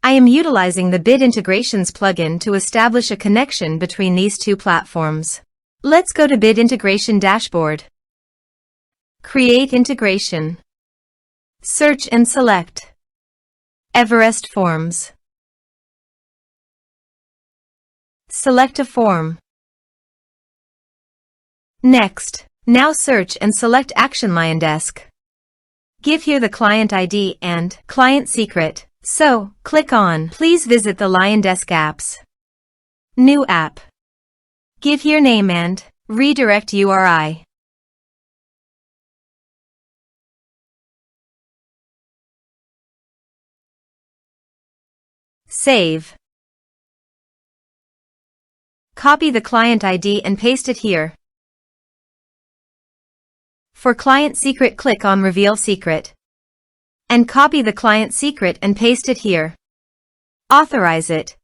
I am utilizing the Bit Integrations plugin to establish a connection between these two platforms. Let's go to Bit Integration Dashboard. Create integration. Search and select Everest Forms. Select a form. Next, now search and select Action LionDesk. Give here the client ID and client secret. So, click on Please visit the LionDesk apps. New app. Give here name and redirect URI. Save. Copy the client ID and paste it here. For client secret, click on Reveal Secret. And copy the client secret and paste it here. Authorize it.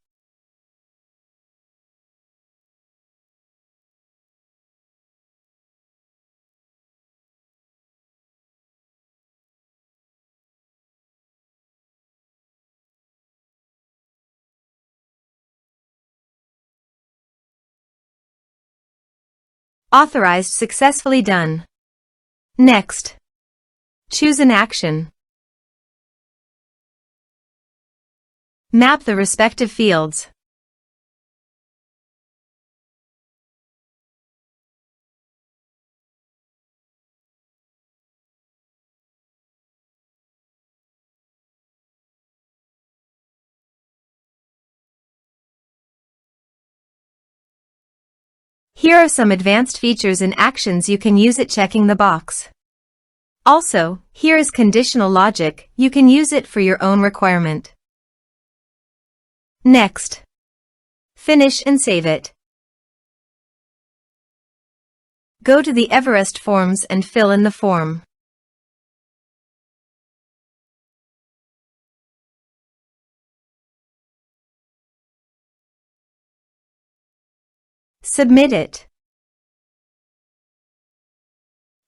Authorized, successfully done. Next, choose an action. Map the respective fields. Here are some advanced features and actions you can use it, checking the box. Also, here is conditional logic, you can use it for your own requirement. Next, finish and save it. Go to the Everest Forms and fill in the form. Submit it.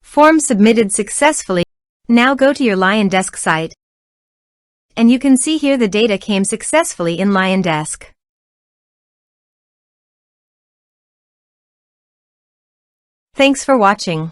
Form submitted successfully. Now go to your LionDesk site, and you can see here the data came successfully in LionDesk. Thanks for watching.